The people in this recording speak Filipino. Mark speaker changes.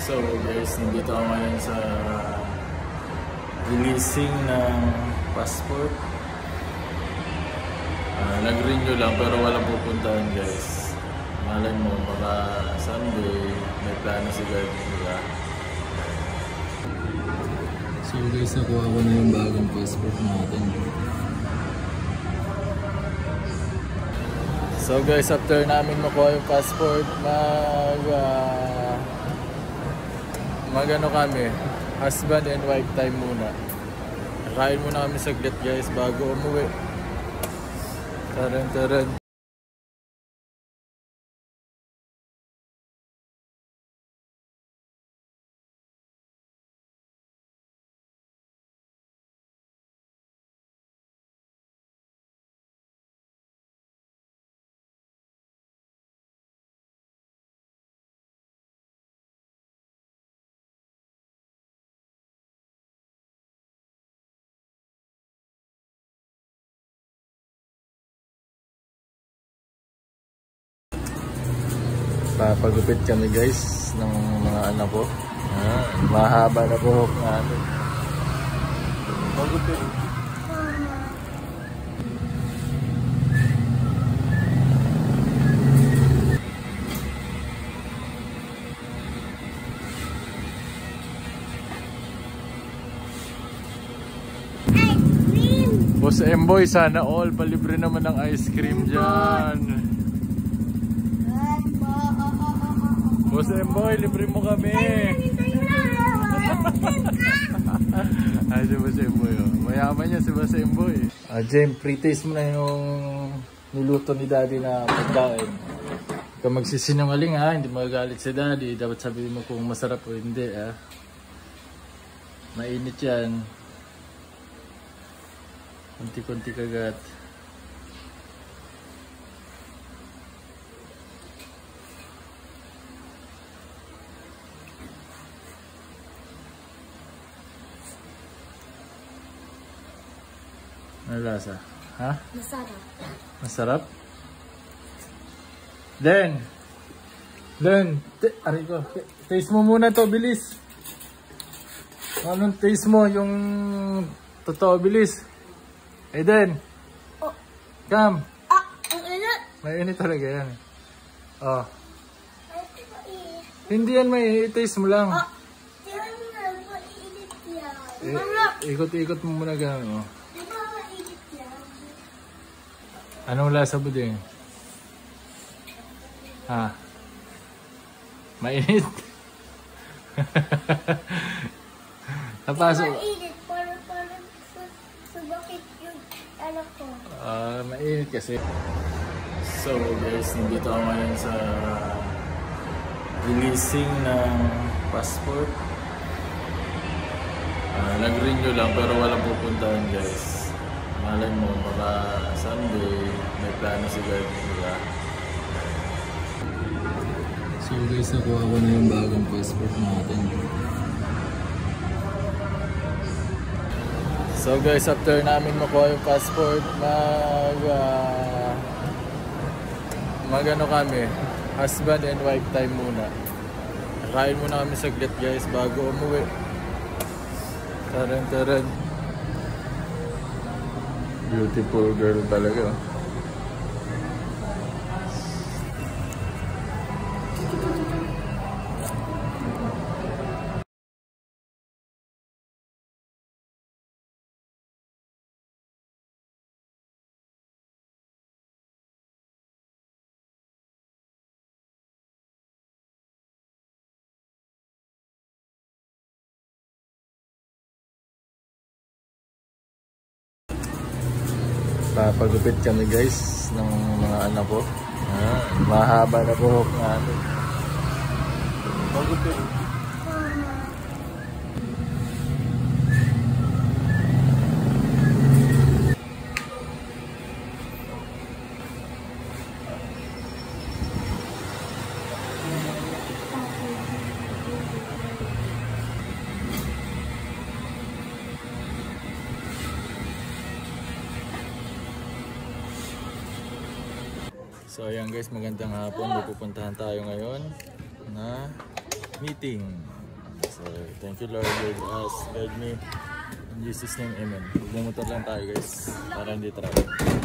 Speaker 1: So guys, nandito ako ngayon sa releasing ng passport. Nag-renew lang pero walang pupuntahan guys. Malay mo, baka Sunday may plano si guard nila. So guys, nakuha ko na yung bagong passport natin. So guys, after namin makuha yung passport, mag-ano kami, husband and wife time muna. Kain muna kami saglit guys bago umuwi. Taran. Papagupit kami guys ng mga anak ko. Mahaba na buhok namin. Pagupit. Boss Emboy, sana all palibre naman ng ice cream dyan. Boss Emboy, libre mo kami. Ay, si Boss Emboy. Mayaman niya si Boss Emboy. Jem, pre-taste mo na yung niluto ni Daddy na pagkain. Kung magsisinungaling ha, hindi magagalit si Daddy. Dapat sabihin mo kung masarap o hindi ha. Mainit yan. Kunti-kunti kagat. Ano lasa? Ha?
Speaker 2: Masarap.
Speaker 1: Masarap? Den, aray ko. Taste mo muna to, bilis. Anong taste mo? Yung totoo, bilis. Den.
Speaker 2: Oh.
Speaker 1: Come.
Speaker 2: Ang init.
Speaker 1: Mainit talaga yan. Oh. Hindi yan may taste mo lang.
Speaker 2: Tiyan mo na, mainit yan.
Speaker 1: Ikot-ikot mo muna gano'n. Oh. Anong lasa mo din? Ha? Mainit? Napasok.
Speaker 2: Mainit, parang subakit yung anak ko.
Speaker 1: Mainit kasi. So guys, nandito ako ngayon sa releasing ng passport. Nag-renew lang pero walang pupuntahan guys. Malay mo, baka Sunday may plano si guard nila. So guys, nakuha ko na yung bagong passport natin. So guys, after namin makuha yung passport, mag-ano kami, husband and wife time muna. Kain muna kami saglit guys bago umuwi. Taran. Beautiful girl talaga. Papagupit kami guys ng mga anak ko. Mahaba na buhok namin. Pagupit. So ayan guys, magandang hapon. Pupuntahan tayo ngayon na meeting. Thank you Lord, guide us, guide me. In Jesus name, amen. Magmumotor lang tayo guys, para hindi traffic.